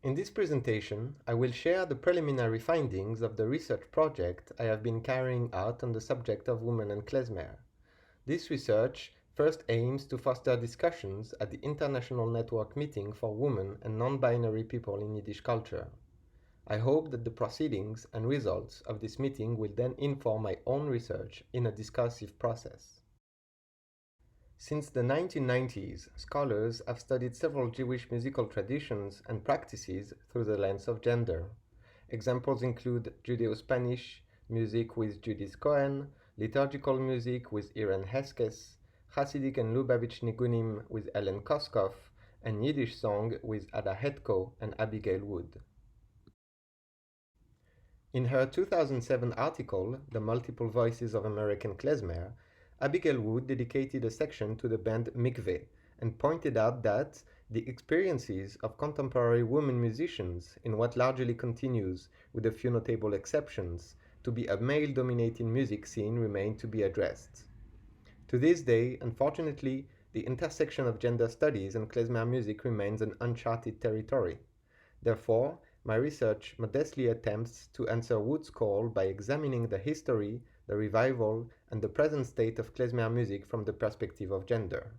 In this presentation, I will share the preliminary findings of the research project I have been carrying out on the subject of women and klezmer. This research first aims to foster discussions at the International Network Meeting for Women and Non-Binary People in Yiddish Culture. I hope that the proceedings and results of this meeting will then inform my own research in a discursive process. Since the 1990s, scholars have studied several Jewish musical traditions and practices through the lens of gender. Examples include Judeo-Spanish music with Judith Cohen, liturgical music with Irene Heskes, Hasidic and Lubavitch Nigunim with Ellen Koskov, and Yiddish song with Ada Hetko and Abigail Wood. In her 2007 article, The Multiple Voices of American Klezmer, Abigail Wood dedicated a section to the band Mikveh and pointed out that the experiences of contemporary women musicians in what largely continues, with a few notable exceptions, to be a male-dominated music scene remain to be addressed. To this day, unfortunately, the intersection of gender studies and klezmer music remains an uncharted territory. Therefore, my research modestly attempts to answer Wood's call by examining the history, the revival, and the present state of klezmer music from the perspective of gender.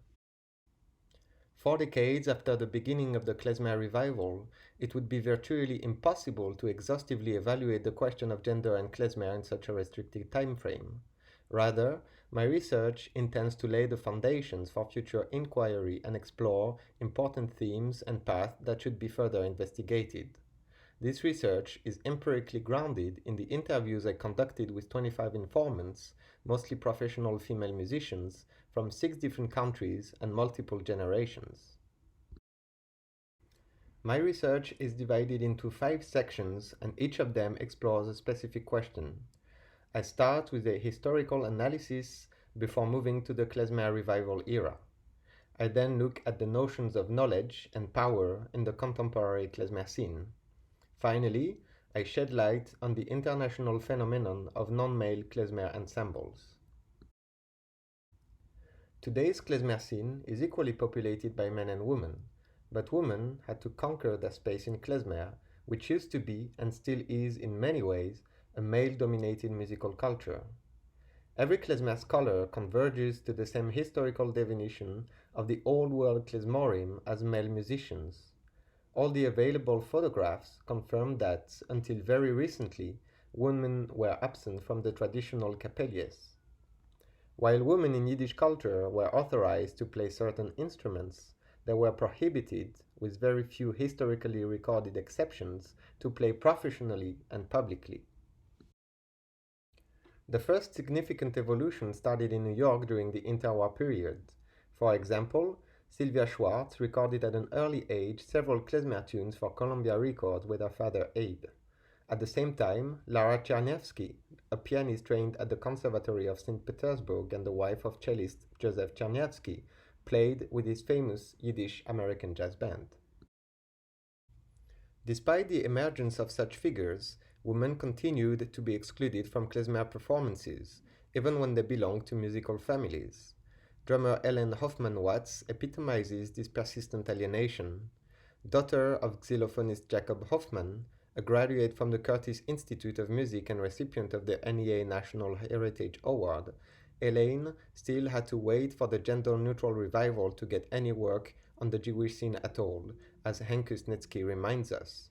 4 decades after the beginning of the klezmer revival, it would be virtually impossible to exhaustively evaluate the question of gender and klezmer in such a restricted time frame. Rather, my research intends to lay the foundations for future inquiry and explore important themes and paths that should be further investigated. This research is empirically grounded in the interviews I conducted with 25 informants, mostly professional female musicians, from 6 different countries and multiple generations. My research is divided into 5 sections, and each of them explores a specific question. I start with a historical analysis before moving to the klezmer revival era. I then look at the notions of knowledge and power in the contemporary klezmer scene. Finally, I shed light on the international phenomenon of non-male klezmer ensembles. Today's klezmer scene is equally populated by men and women, but women had to conquer their space in klezmer, which used to be, and still is in many ways, a male-dominated musical culture. Every klezmer scholar converges to the same historical definition of the old world klezmorim as male musicians. All the available photographs confirm that, until very recently, women were absent from the traditional kapellies. While women in Yiddish culture were authorized to play certain instruments, they were prohibited, with very few historically recorded exceptions, to play professionally and publicly. The first significant evolution started in New York during the interwar period. For example, Sylvia Schwartz recorded at an early age several klezmer tunes for Columbia Records with her father Abe. At the same time, Lara Czerniawski, a pianist trained at the Conservatory of St. Petersburg and the wife of cellist Joseph Czerniawski, played with his famous Yiddish American jazz band. Despite the emergence of such figures, women continued to be excluded from klezmer performances, even when they belonged to musical families. Drummer Ellen Hoffman-Watts epitomizes this persistent alienation. Daughter of xylophonist Jacob Hoffman, a graduate from the Curtis Institute of Music and recipient of the NEA National Heritage Award, ELAINE still had to wait for the gender-neutral revival to get any work on the Jewish scene at all, as Henk Kuznetsky reminds us.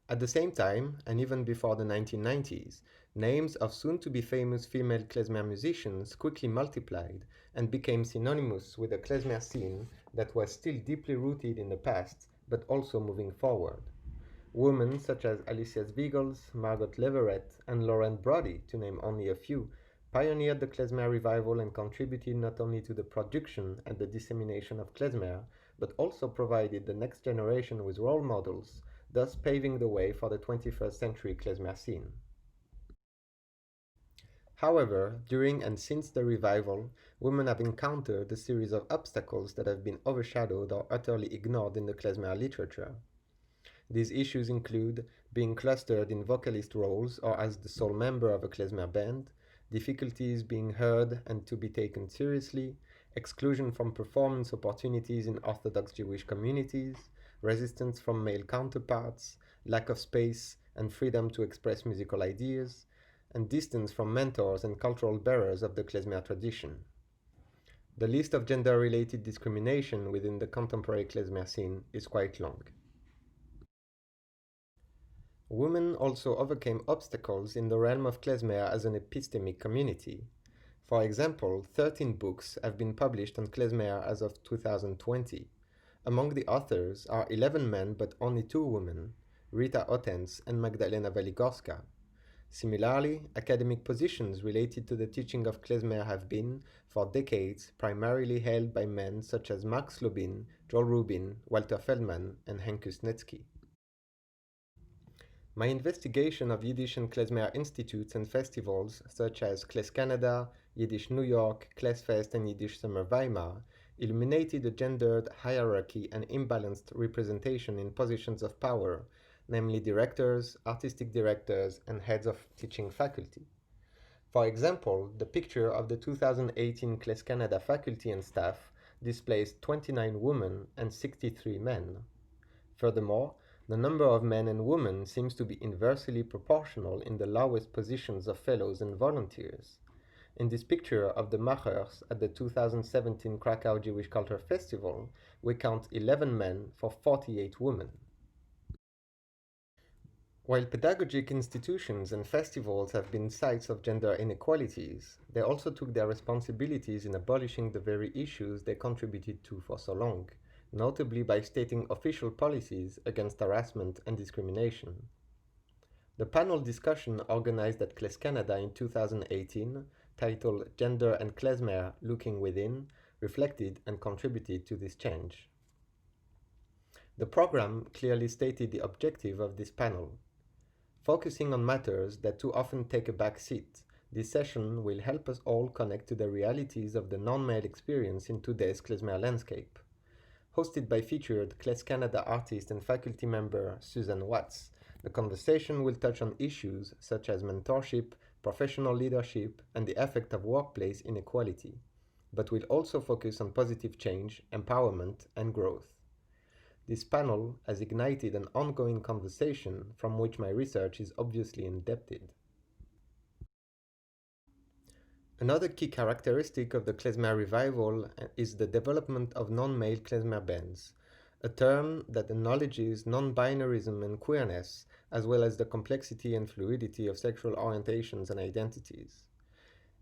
At the same time, and even before the 1990s, names of soon-to-be famous female klezmer musicians quickly multiplied and became synonymous with a klezmer scene that was still deeply rooted in the past, but also moving forward. Women such as Alicia Zwiegels, Margot Leverett, and Lauren Brody, to name only a few, pioneered the klezmer revival and contributed not only to the production and the dissemination of klezmer, but also provided the next generation with role models, thus paving the way for the 21st century klezmer scene. However, during and since the revival, women have encountered a series of obstacles that have been overshadowed or utterly ignored in the klezmer literature. These issues include being clustered in vocalist roles or as the sole member of a klezmer band, difficulties being heard and to be taken seriously, exclusion from performance opportunities in Orthodox Jewish communities, resistance from male counterparts, lack of space and freedom to express musical ideas, and distance from mentors and cultural bearers of the klezmer tradition. The list of gender-related discrimination within the contemporary klezmer scene is quite long. Women also overcame obstacles in the realm of klezmer as an epistemic community. For example, 13 books have been published on klezmer as of 2020. Among the authors are 11 men but only 2 women, Rita Otens and Magdalena Waligorska. Similarly, academic positions related to the teaching of klezmer have been, for decades, primarily held by men such as Mark Slobin, Joel Rubin, Walter Feldman, and Henk Kusnetsky. My investigation of Yiddish and klezmer institutes and festivals such as Klez Canada, Yiddish New York, KLEZFest, and Yiddish Summer Weimar illuminated a gendered hierarchy and imbalanced representation in positions of power, namely directors, artistic directors, and heads of teaching faculty. For example, the picture of the 2018 Klez Canada faculty and staff displays 29 women and 63 men. Furthermore, the number of men and women seems to be inversely proportional in the lowest positions of fellows and volunteers. In this picture of the Machers at the 2017 Krakow Jewish Culture Festival, we count 11 men for 48 women. While pedagogic institutions and festivals have been sites of gender inequalities, they also took their responsibilities in abolishing the very issues they contributed to for so long, notably by stating official policies against harassment and discrimination. The panel discussion organized at Klez Canada in 2018, titled Gender and Klezmer Looking Within, reflected and contributed to this change. The program clearly stated the objective of this panel. Focusing on matters that too often take a back seat, this session will help us all connect to the realities of the non-male experience in today's klezmer landscape. Hosted by featured Klez Canada artist and faculty member Susan Watts, the conversation will touch on issues such as mentorship, professional leadership, and the effect of workplace inequality, but will also focus on positive change, empowerment, and growth. This panel has ignited an ongoing conversation from which my research is obviously indebted. Another key characteristic of the klezmer revival is the development of non-male klezmer bands, a term that acknowledges non-binarism and queerness, as well as the complexity and fluidity of sexual orientations and identities.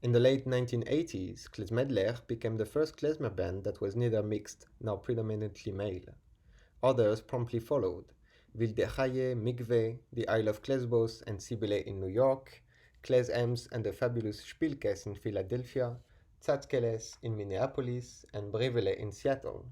In the late 1980s, KLEZMEDLER became the first klezmer band that was neither mixed nor predominantly male. Others promptly followed: Wilde Chaye, Mikve, the Isle of KLEZBOS and Sibyle in New York, KLEZMS and the Fabulous Spielkes in Philadelphia, Tzatzkeles in Minneapolis, and Brevele in Seattle.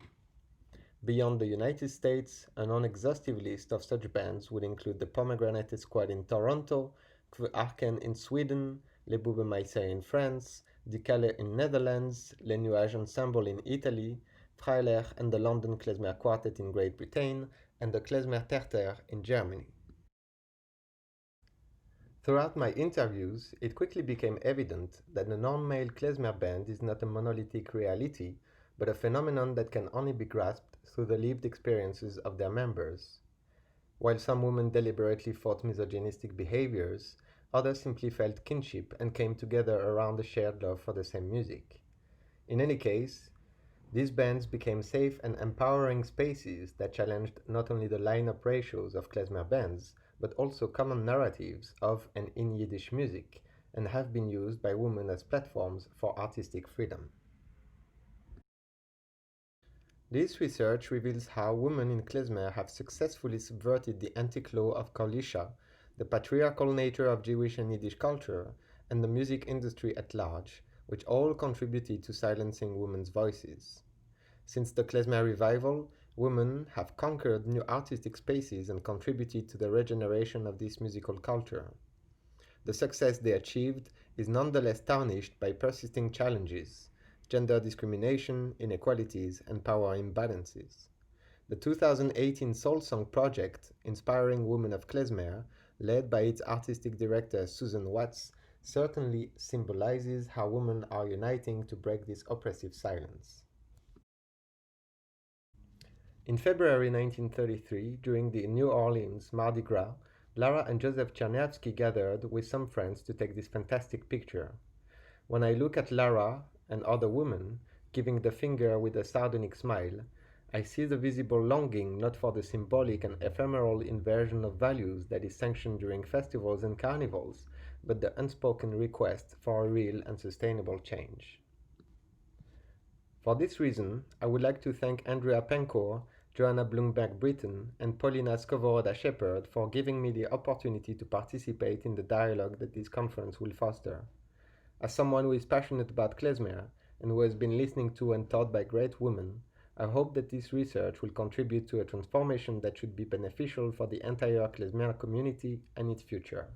Beyond the United States, a non-exhaustive list of such bands would include the Pomegranate Squad in Toronto, Kve Arken in Sweden, Les Boubes Maïsé in France, Die Calais in Netherlands, Les Nuages Ensemble in Italy, Freiler and the London Klezmer Quartet in Great Britain, and the Klezmer Terter in Germany. Throughout my interviews, it quickly became evident that the non-male klezmer band is not a monolithic reality, but a phenomenon that can only be grasped through the lived experiences of their members. While some women deliberately fought misogynistic behaviors, others simply felt kinship and came together around a shared love for the same music. In any case, these bands became safe and empowering spaces that challenged not only the lineup ratios of klezmer bands, but also common narratives of and in Yiddish music, and have been used by women as platforms for artistic freedom. This research reveals how women in klezmer have successfully subverted the antique law of Kolisha, the patriarchal nature of Jewish and Yiddish culture, and the music industry at large, which all contributed to silencing women's voices. Since the klezmer revival, women have conquered new artistic spaces and contributed to the regeneration of this musical culture. The success they achieved is nonetheless tarnished by persisting challenges: gender discrimination, inequalities, and power imbalances. The 2018 Soul Song project, Inspiring Women of Klezmer, led by its artistic director Susan Watts, certainly symbolizes how women are uniting to break this oppressive silence. In February 1933, during the New Orleans Mardi Gras, Lara and Joseph Czerniawski gathered with some friends to take this fantastic picture. When I look at Lara and other women, giving the finger with a sardonic smile, I see the visible longing not for the symbolic and ephemeral inversion of values that is sanctioned during festivals and carnivals, but the unspoken request for a real and sustainable change. For this reason, I would like to thank Andrea Pencourt, Joanna Blumberg-Britton, and Paulina Skovoroda-Shepherd for giving me the opportunity to participate in the dialogue that this conference will foster. As someone who is passionate about klezmer and who has been listening to and taught by great women, I hope that this research will contribute to a transformation that should be beneficial for the entire klezmer community and its future.